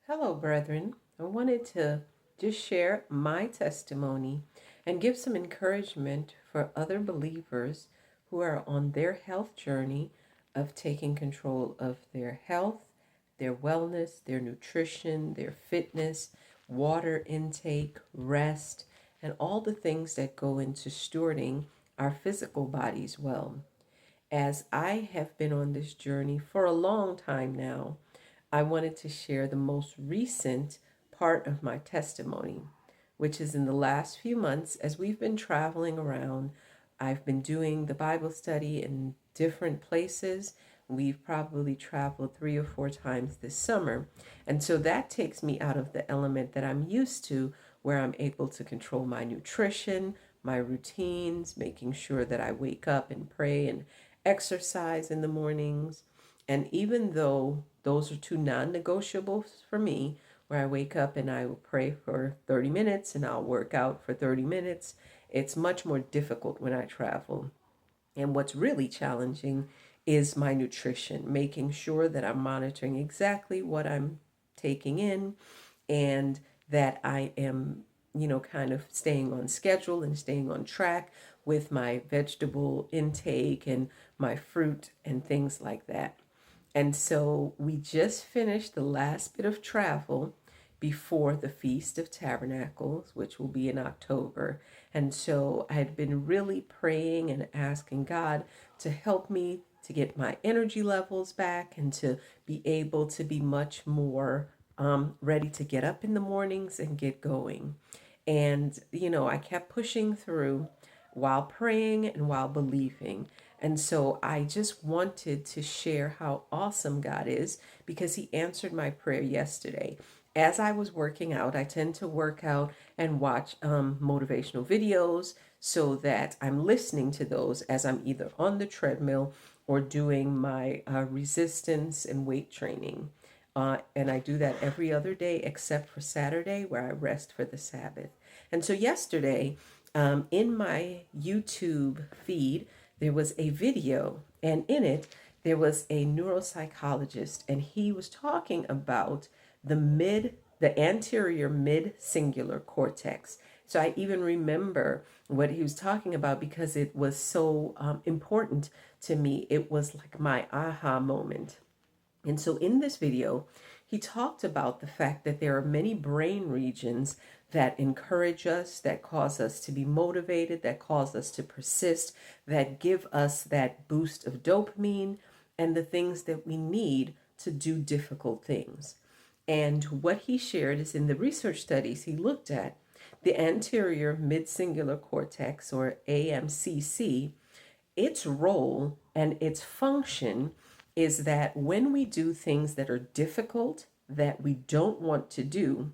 Hello, brethren. I wanted to just share my testimony and give some encouragement for other believers who are on their health journey of taking control of their health, their wellness, their nutrition, their fitness, water intake, rest, and all the things that go into stewarding our physical bodies well. As I have been on this journey for a long time now, I wanted to share the most recent part of my testimony, which is in the last few months as we've been traveling around. I've been doing the Bible study in different places. We've probably traveled 3 or 4 times this summer. And so that takes me out of the element that I'm used to, where I'm able to control my nutrition, my routines, making sure that I wake up and pray and exercise in the mornings. And even though those are two non negotiables for me, where I wake up and I will pray for 30 minutes and I'll work out for 30 minutes, it's much more difficult when I travel. And what's really challenging is my nutrition, making sure that I'm monitoring exactly what I'm taking in and that I am, kind of staying on schedule and staying on track with my vegetable intake and my fruit and things like that. And so we just finished the last bit of travel before the Feast of Tabernacles, which will be in October. And so I had been really praying and asking God to help me to get my energy levels back and to be able to be much more ready to get up in the mornings and get going. And, I kept pushing through while praying and while believing. And so I just wanted to share how awesome God is because He answered my prayer yesterday. As I was working out, I tend to work out and watch motivational videos so that I'm listening to those as I'm either on the treadmill or doing my resistance and weight training. And I do that every other day except for Saturday, where I rest for the Sabbath. And so yesterday, in my YouTube feed, there was a video, and in it, there was a neuropsychologist, and he was talking about the anterior mid singular cortex. So I even remember what he was talking about because it was so important to me. It was like my aha moment. And so in this video, he talked about the fact that there are many brain regions that encourage us, that cause us to be motivated, that cause us to persist, that give us that boost of dopamine and the things that we need to do difficult things. And what he shared is in the research studies he looked at, the anterior mid-singular cortex, or AMCC, its role and its function is that when we do things that are difficult, that we don't want to do,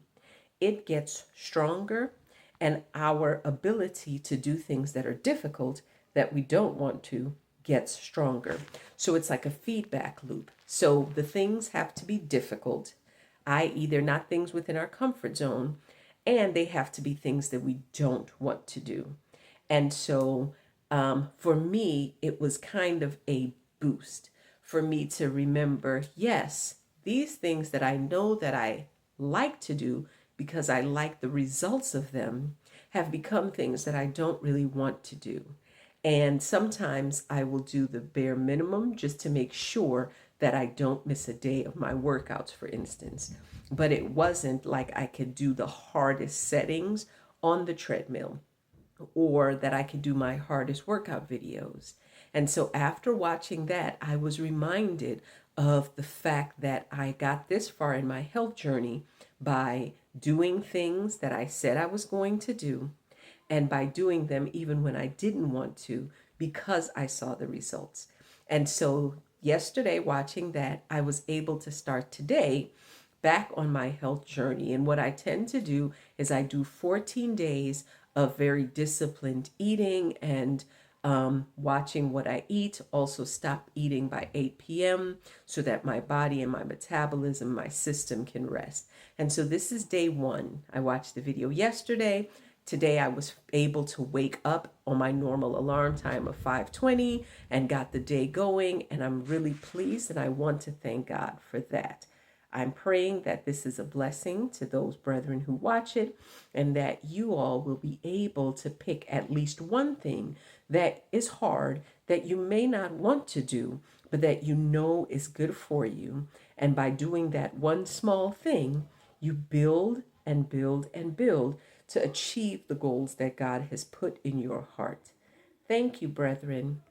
it gets stronger, and our ability to do things that are difficult that we don't want to gets stronger. So it's like a feedback loop. So the things have to be difficult, i.e., they're not things within our comfort zone, and they have to be things that we don't want to do. And so for me, it was kind of a boost for me to remember, yes, these things that I know that I like to do because I like the results of them have become things that I don't really want to do. And sometimes I will do the bare minimum just to make sure that I don't miss a day of my workouts, for instance. But it wasn't like I could do the hardest settings on the treadmill or that I could do my hardest workout videos. And so after watching that, I was reminded of the fact that I got this far in my health journey by doing things that I said I was going to do, and by doing them even when I didn't want to because I saw the results. And so yesterday, watching that, I was able to start today back on my health journey. And what I tend to do is I do 14 days of very disciplined eating and watching what I eat. Also stop eating by 8 p.m. so that my body and my metabolism, my system can rest. And so this is day one. I watched the video yesterday. Today I was able to wake up on my normal alarm time of 5:20 and got the day going, and I'm really pleased, and I want to thank God for that. I'm praying that this is a blessing to those brethren who watch it, and that you all will be able to pick at least one thing that is hard, that you may not want to do, but that you know is good for you. And by doing that one small thing, you build and build and build to achieve the goals that God has put in your heart. Thank you, brethren.